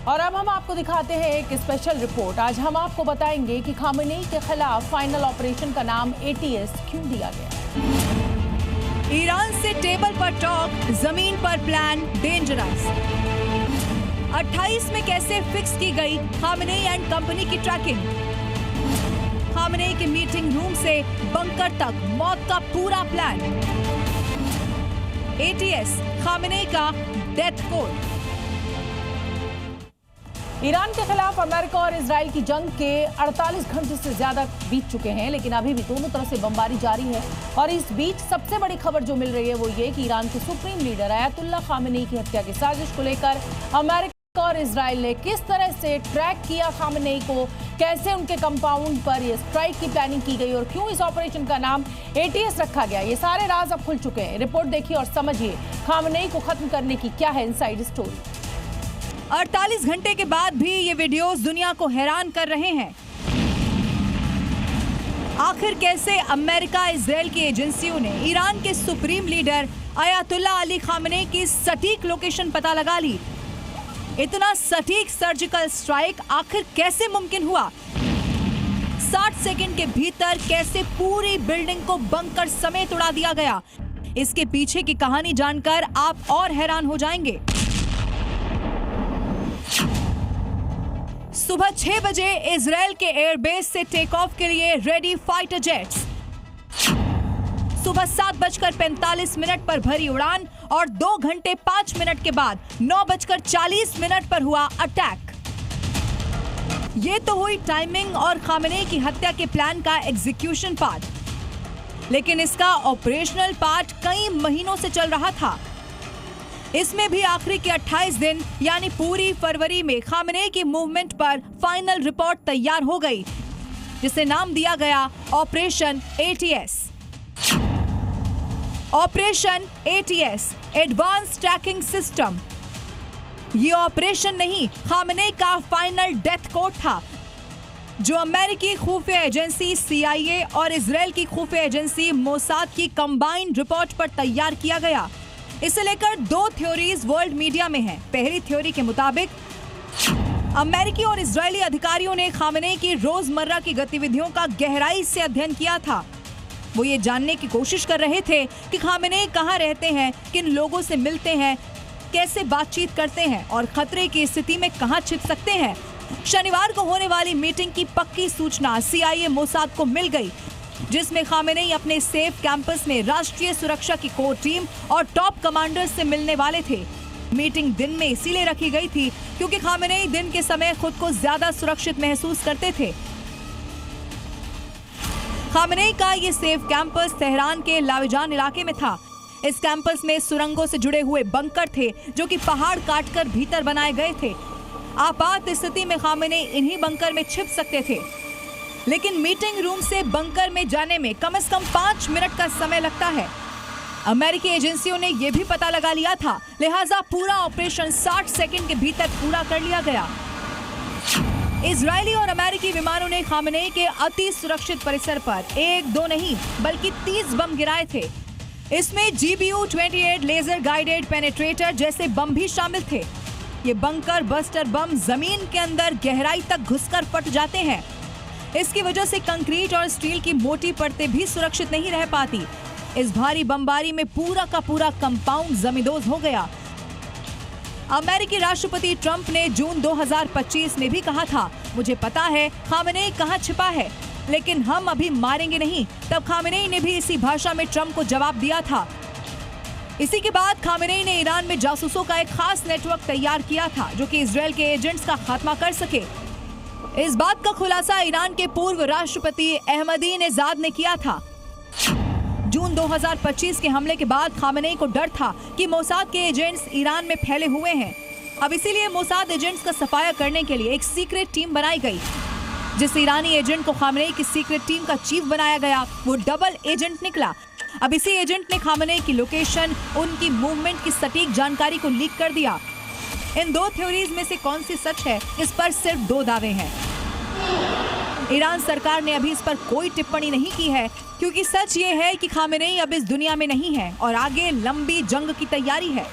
और अब हम आपको दिखाते हैं एक स्पेशल रिपोर्ट। आज हम आपको बताएंगे कि खामेनेई के खिलाफ फाइनल ऑपरेशन का नाम ATS क्यों दिया गया। ईरान से टेबल पर टॉक, जमीन पर प्लान डेंजरस। 28 में कैसे फिक्स की गई खामेनेई एंड कंपनी की ट्रैकिंग। खामेनेई के मीटिंग रूम से बंकर तक मौत का पूरा प्लान। ATS खामेनेई का डेथ कोड। ईरान के खिलाफ अमेरिका और इजराइल की जंग के 48 घंटे से ज्यादा बीत चुके हैं, लेकिन अभी भी दोनों तरफ से बमबारी जारी है। और इस बीच सबसे बड़ी खबर जो मिल रही है वो ये कि ईरान के सुप्रीम लीडर अयातुल्ला खामेनेई की हत्या की साजिश को लेकर अमेरिका और इजराइल ने किस तरह से ट्रैक किया खामेनेई को, कैसे उनके कंपाउंड पर ये स्ट्राइक की प्लानिंग की गई और क्यों इस ऑपरेशन का नाम ATS रखा गया, ये सारे राज अब खुल चुके हैं। रिपोर्ट देखिए और समझिए खामेनेई को खत्म करने की क्या है इनसाइड स्टोरी। 48 घंटे के बाद भी ये वीडियोस दुनिया को हैरान कर रहे हैं। आखिर कैसे अमेरिका इजराइल की एजेंसियों ने ईरान के supreme leader Ayatollah Ali Khamenei की सटीक लोकेशन पता लगा ली। इतना सटीक सर्जिकल स्ट्राइक आखिर कैसे मुमकिन हुआ। 60 सेकंड के भीतर कैसे पूरी बिल्डिंग को बंकर समेत उड़ा दिया गया, इसके पीछे की कहानी जानकर आप और हैरान हो जाएंगे। सुबह 6 बजे इजराइल के एयरबेस से टेक ऑफ के लिए रेडी फाइटर जेट्स। सुबह 7:45 पर भरी उड़ान और 2 घंटे 5 मिनट के बाद 9:40 पर हुआ अटैक। ये तो हुई टाइमिंग और खामेनेई की हत्या के प्लान का एग्जीक्यूशन पार्ट, लेकिन इसका ऑपरेशनल पार्ट कई महीनों से चल रहा था। इसमें भी आखिरी के 28 दिन यानी पूरी फरवरी में खामेनेई की मूवमेंट पर फाइनल रिपोर्ट तैयार हो गई, जिसे नाम दिया गया operation ATS। Operation ATS advance tracking system. ये ऑपरेशन नहीं, खामेनेई का फाइनल डेथ कोड था, जो अमेरिकी खुफिया एजेंसी CIA और इजराइल की खुफिया एजेंसी मोसाद की कंबाइंड रिपोर्ट पर तैयार किया गया। इसे लेकर 2 थ्योरीज वर्ल्ड मीडिया में हैं। पहली थ्योरी के मुताबिक अमेरिकी और इजरायली अधिकारियों ने खामेनेई की रोजमर्रा की गतिविधियों का गहराई से अध्ययन किया था। वो ये जानने की कोशिश कर रहे थे कि खामेनेई कहाँ रहते हैं, किन लोगों से मिलते हैं, कैसे बातचीत करते हैं और खतरे की स्थिति में कहाँ छिप सकते हैं। शनिवार को होने वाली मीटिंग की पक्की सूचना CIA मोसाद को मिल गई, जिसमें खामेनेई अपने सेफ कैंपस में राष्ट्रीय सुरक्षा की कोर टीम और टॉप कमांडर्स से मिलने वाले थे। मीटिंग दिन में इसीलिए रखी गई थी क्योंकि खामेनेई दिन के समय खुद को ज्यादा सुरक्षित महसूस करते थे। खामेनेई का ये सेफ कैंपस तेहरान के लाविजान इलाके में था। इस कैंपस में सुरंगों से जुड़े हुए बंकर थे, जो कि पहाड़ काटकर भीतर बनाए गए थे। आपात स्थिति में खामेनेई इन्हीं बंकर में छिप सकते थे, लेकिन मीटिंग रूम से बंकर में जाने में कम से कम 5 मिनट का समय लगता है। अमेरिकी एजेंसियों ने यह भी पता लगा लिया था, लिहाजा पूरा ऑपरेशन 60 सेकंड के भीतर पूरा कर लिया गया। इजरायली और अमेरिकी विमानों ने खामेनेई के अति सुरक्षित परिसर पर 1-2 नहीं बल्कि 30 बम गिराए थे। इसमें GBU-28 लेजर गाइडेड पेनेट्रेटर जैसे बम भी शामिल थे। ये बंकर बस्टर बम जमीन के अंदर गहराई तक घुसकर फट जाते हैं। इसकी वजह से कंक्रीट और स्टील की मोटी परतें भी सुरक्षित नहीं रह पाती। इस भारी बमबारी में पूरा का पूरा कंपाउंड जमींदोज हो गया। अमेरिकी राष्ट्रपति ट्रंप ने जून 2025 में भी कहा था, मुझे पता है खामेनेई कहाँ छिपा है, लेकिन हम अभी मारेंगे नहीं। तब खामेनेई ने भी इसी भाषा में ट्रंप को जवाब दिया था। इसी के बाद खामेनेई ने ईरान में जासूसों का एक खास नेटवर्क तैयार किया था, जो कि इजराइल के एजेंट्स का खात्मा कर सके। इस बात का खुलासा ईरान के पूर्व राष्ट्रपति अहमदीनेजाद ने किया था। जून 2025 के हमले के बाद खामेनेई को डर था कि मोसाद के एजेंट्स ईरान में फैले हुए हैं। अब इसीलिए मोसाद एजेंट्स का सफाया करने के लिए एक सीक्रेट टीम बनाई गई। जिस ईरानी एजेंट को खामेनेई की सीक्रेट टीम का चीफ बनाया गया, वो डबल एजेंट निकला। अब इसी एजेंट ने खामेनेई की लोकेशन, उनकी मूवमेंट की सटीक जानकारी को लीक कर दिया। इन 2 थ्योरीज में से कौन सी सच है, इस पर सिर्फ 2 दावे हैं। ईरान सरकार ने अभी इस पर कोई टिप्पणी नहीं की है, क्योंकि सच ये है कि खामेनेई अब इस दुनिया में नहीं है और आगे लंबी जंग की तैयारी है।